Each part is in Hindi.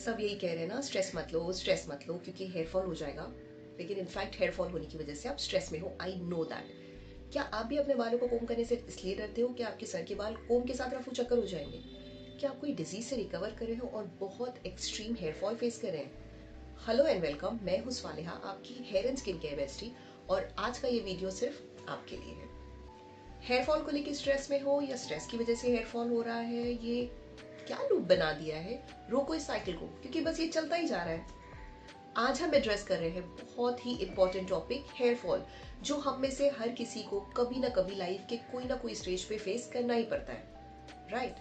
सब यही कह रहे हैं ना, स्ट्रेस मत लो क्योंकि हेयर फॉल हो जाएगा। लेकिन इनफैक्ट हेयर फॉल होने की वजह से आप स्ट्रेस में हो, आई नो दैट। क्या आप भी अपने बालों को कोम करने से इसलिए डरते हो कि आपके सर के बाल कोम के साथ रफू चक्कर हो जाएंगे? क्या आप कोई डिजीज से रिकवर कर रहे हो और बहुत एक्सट्रीम हेयर फॉल फेस कर रहे हैं? हेलो एंड वेलकम, मैं हूं स्वालिहा, आपकी hair and skin care bestie, और आज का ये वीडियो सिर्फ आपके लिए है। हेयर फॉल को लेकर स्ट्रेस में हो या स्ट्रेस की वजह से हेयर फॉल हो रहा है, ये क्या लूप बना दिया है? रोको इस साइकिल को, क्योंकि बस ये चलता ही जा रहा है। आज हम एड्रेस कर रहे हैं बहुत ही इंपॉर्टेंट टॉपिक, हेयर फॉल, जो हम में से हर किसी को कभी ना कभी लाइफ के कोई ना कोई स्टेज पे फेस करना ही पड़ता है, राइट?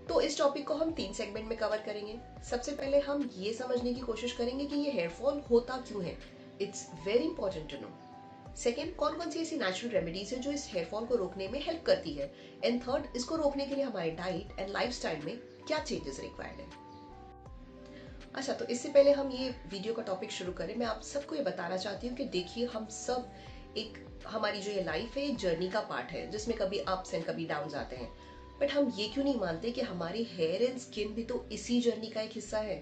तो इस टॉपिक को हम 3 सेगमेंट में कवर करेंगे। सबसे पहले हम ये समझने की कोशिश करेंगे कि ये हेयर फॉल होता क्यों है, it's very important to know. Second, कौन कौन सी ऐसी नेचुरल रेमेडीज है जो इस हेयर फॉल को रोकने में हेल्प करती है। एंड थर्ड, इसको रोकने के लिए हमारे डाइट एंड लाइफस्टाइल में क्या चेंजेस रिक्वायर्ड है। अच्छा, तो इससे पहले हम ये वीडियो का टॉपिक शुरू करें, मैं आप सबको ये बताना चाहती हूँ कि देखिए, हम सब हमारी जो ये लाइफ है एक जर्नी का पार्ट है जिसमें कभी अप्स एंड कभी डाउन आते हैं। बट हम ये क्यों नहीं मानते कि हमारी हेयर एंड स्किन भी तो इसी जर्नी का एक हिस्सा है,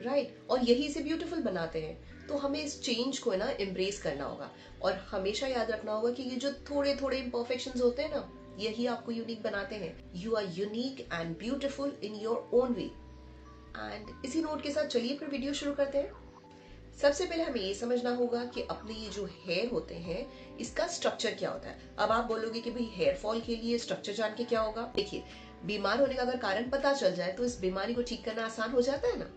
राइट? और यही इसे ब्यूटीफुल बनाते हैं। तो हमें इस चेंज को ना एम्ब्रेस करना होगा, और हमेशा याद रखना होगा कि ये जो थोड़े थोड़े इम्परफेक्शंस होते हैं ना, यही आपको यूनिक बनाते हैं। You are unique and beautiful in your own way. And इसी नोट के साथ चलिए फिर वीडियो शुरू करते हैं। सबसे पहले हमें ये समझना होगा कि अपने ये जो हेयर होते हैं, इसका स्ट्रक्चर क्या होता है। अब आप बोलोगे कि भाई हेयर फॉल के लिए स्ट्रक्चर जान के क्या होगा? देखिए, बीमार होने का अगर कारण पता चल जाए तो इस बीमारी को ठीक करना आसान हो जाता है ना।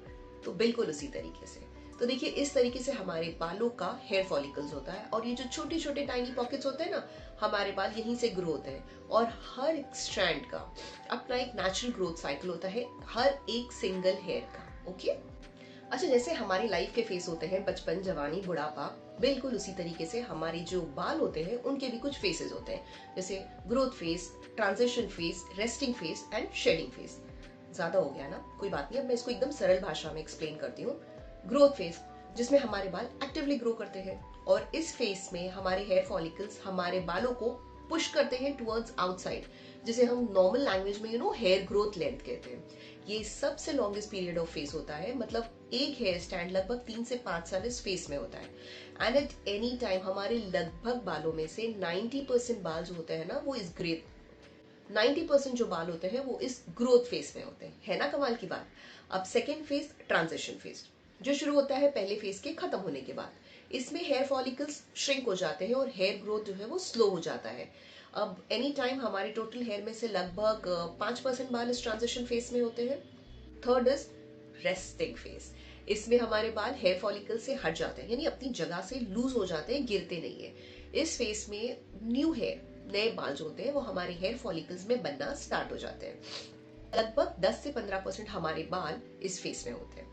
तो बिल्कुल उसी तरीके से, तो देखिए, इस तरीके से हमारे बालों का हेयर फॉलिकल्स होता है, और ये जो छोटे छोटे टाइनी पॉकेट्स होते हैं ना, हमारे बाल यहीं से ग्रो होते हैं। और हर एक स्ट्रैंड का अपना एक नेचुरल ग्रोथ साइकिल होता है, हर एक सिंगल हेयर का। ओके? अच्छा, जैसे हमारी लाइफ के फेस होते हैं बचपन, जवानी, बुढ़ापा, बिल्कुल उसी तरीके से हमारे जो बाल होते हैं उनके भी कुछ फेसेस होते हैं, जैसे growth phase, transition phase, resting phase and shedding phase. ज्यादा हो गया ना, कोई बात नहीं, अब मैं इसको एकदम सरल भाषा में एक्सप्लेन करती हूँ। ग्रोथ फेस, जिसमें हमारे बाल एक्टिवली ग्रो करते हैं, और इस फेस में हमारे हेयर फॉलिकल्स हमारे बालों को पुश करते हैं टुवर्ड्स आउटसाइड, जिसे हम नॉर्मल लैंग्वेज में हेयर ग्रोथ लेंथ कहते हैं। ये सबसे लॉन्गेस्ट पीरियड ऑफ फेस होता है, मतलब एक हेयर स्टैंड लगभग 3 से 5 साल इस फेस में होता है। एंड एट एनी टाइम हमारे लगभग बालों में से 90% बाल जो होते हैं ना, वो इस ग्रे 90% जो बाल होते हैं वो इस ग्रोथ फेस में होते हैं, है ना कमाल की बात। अब सेकेंड फेज, ट्रांजिशन फेज, जो शुरू होता है पहले फेज के खत्म होने के बाद। इसमें हेयर फॉलिकल्स श्रिंक हो जाते हैं और हेयर ग्रोथ जो है वो स्लो हो जाता है। अब एनी टाइम हमारे टोटल हेयर में से लगभग 5% बाल इस ट्रांजिशन फेज में होते हैं। Third is resting phase. इसमें हमारे बाल हेयर फॉलिकल से हट जाते हैं, यानी अपनी जगह से लूज हो जाते हैं, गिरते नहीं है। इस फेज में न्यू हेयर, नए बाल जो होते हैं वो हमारे हेयर फॉलिकल्स में बनना स्टार्ट हो जाते हैं। लगभग 10 से 15% हमारे बाल इस फेज में होते हैं।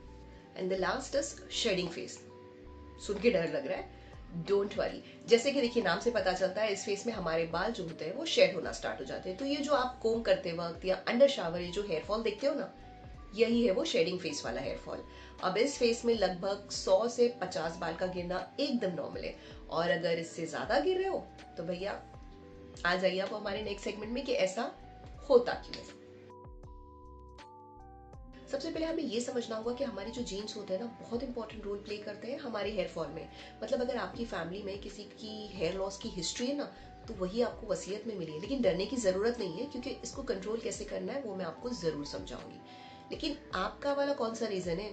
And the last is shedding phase. सुन के डर लग रहा है? डोंट वरी, जैसे कि देखिए, नाम से पता चलता है इस फेस में हमारे बाल जो होते हैं वो शेड होना स्टार्ट हो जाते हैं। तो ये जो आप कोम करते वक्त या अंडर शावर ये जो हेयर फॉल देखते हो ना, यही है वो शेडिंग फेस वाला हेयर फॉल। अब इस फेस में लगभग 100 से 50 बाल का गिरना एकदम नॉर्मल है, और अगर इससे ज्यादा गिर रहे हो तो भैया आ जाइए आप हमारे नेक्स्ट सेगमेंट में कि ऐसा होता क्यों है। सबसे पहले हमें ये समझना होगा कि हमारे जो जीन्स होते हैं ना, बहुत इंपॉर्टेंट रोल प्ले करते हैं हमारे हेयर फॉल में। मतलब अगर आपकी फैमिली में किसी की हेयर लॉस की हिस्ट्री है ना, तो वही आपको वसीयत में मिली है। लेकिन डरने की जरूरत नहीं है, क्योंकि इसको कंट्रोल कैसे करना है वो मैं आपको जरूर समझाऊंगी। लेकिन आपका वाला कौन सा रीजन है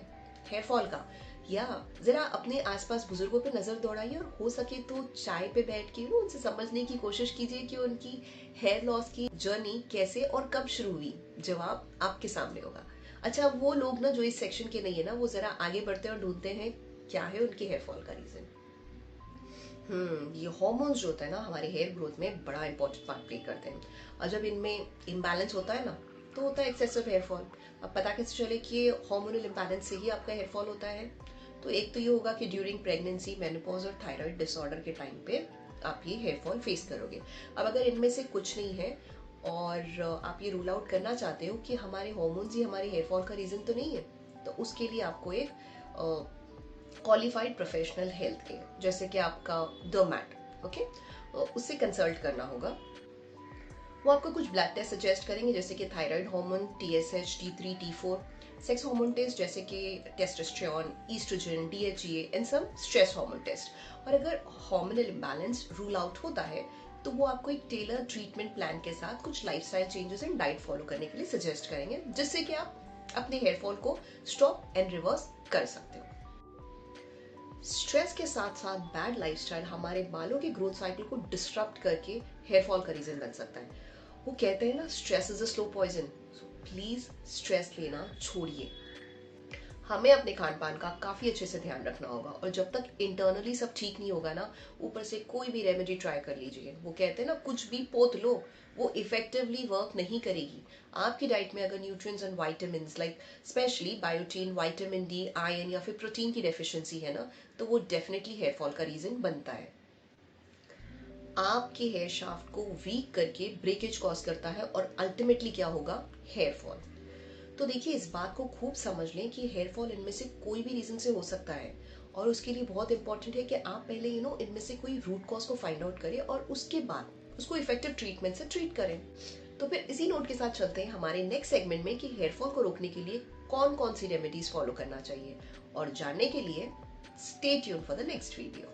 हेयर फॉल का? या जरा अपने आसपास बुजुर्गों पे नजर दौड़ाइए, और हो सके तो चाय पे बैठ के उनसे समझने की कोशिश कीजिए कि उनकी हेयर लॉस की जर्नी कैसे और कब शुरू हुई। जवाब आपके सामने होगा। अच्छा, वो लोग ना जो इस सेक्शन के नहीं है ना, वो जरा आगे बढ़ते हैं और ढूंढते हैं क्या है उनके हेयर फॉल का रीजन। ये हार्मोन्स जो होता है ना हमारे हेयर ग्रोथ में बड़ा इंपॉर्टेंट पार्ट प्ले करते हैं, और जब इनमें इम्बैलेंस होता है ना, तो होता है एक्सेसिव हेयर फॉल। अब पता कैसे चले कि ये हार्मोनल इम्बैलेंस से ही आपका हेयर फॉल होता है? तो एक तो ये होगा कि ड्यूरिंग प्रेगनेंसी, मेनोपॉज और थायराइड डिसऑर्डर के टाइम पे आप ये हेयर फॉल फेस करोगे। अब अगर इनमें से कुछ नहीं है, और आप ये रूल आउट करना चाहते हो कि हमारे हार्मोन्स ही हमारे हेयर फॉल का रीजन तो नहीं है, तो उसके लिए आपको एक क्वालिफाइड प्रोफेशनल हेल्थ केयर, जैसे कि आपका डर्मैट, ओके, उससे कंसल्ट करना होगा। वो आपको कुछ ब्लड टेस्ट सजेस्ट करेंगे, जैसे कि thyroid hormone, TSH, T3, T4, sex hormone test जैसे कि टेस्टोस्टेरोन, ईस्ट्रोजन, डीएचईए, इन सब स्ट्रेस हार्मोन टेस्ट। और अगर हार्मोनल इम्बैलेंस रूल आउट होता है तो वो आपको एक टेलर ट्रीटमेंट प्लान के साथ कुछ lifestyle changes and diet follow करने के लिए सजेस्ट करेंगे, जिससे कि आप अपने हेयर फॉल को स्टॉप एंड रिवर्स कर सकते हो। स्ट्रेस के साथ साथ बैड लाइफस्टाइल हमारे बालों के ग्रोथ साइकिल को डिस्टर्ब करके हेयर फॉल का रीजन बन सकता है। वो कहते हैं ना, stress is a slow poison. So please stress लेना छोड़िए। हमें अपने खान पान का काफी अच्छे से ध्यान रखना होगा, और जब तक इंटरनली सब ठीक नहीं होगा ना, ऊपर से कोई भी रेमेडी ट्राई कर लीजिए। वो कहते हैं ना, कुछ भी पोत लो, वो इफेक्टिवली वर्क नहीं करेगी। आपकी डाइट में अगर nutrients and vitamin like specially biotin, vitamin D, iron या फिर प्रोटीन की डेफिशिएंसी है ना, तो वो डेफिनेटली हेयर फॉल का रीजन बनता है। आपके हेयर शाफ्ट को वीक करके ब्रेकेज कॉज करता है, और अल्टीमेटली क्या होगा? Hair fall. तो देखिए, इस बात को खूब समझ लें कि हेयर फॉल इनमें से कोई भी रीजन से हो सकता है, और उसके लिए बहुत इंपॉर्टेंट है कि आप पहले इनमें से कोई रूट कॉज को फाइंड आउट करें और उसके बाद उसको इफेक्टिव ट्रीटमेंट से ट्रीट करें। तो फिर इसी नोट के साथ चलते हैं हमारे नेक्स्ट सेगमेंट में कि हेयर फॉल को रोकने के लिए कौन कौन सी रेमेडीज फॉलो करना चाहिए। और जानने के लिए stay tuned for the next video.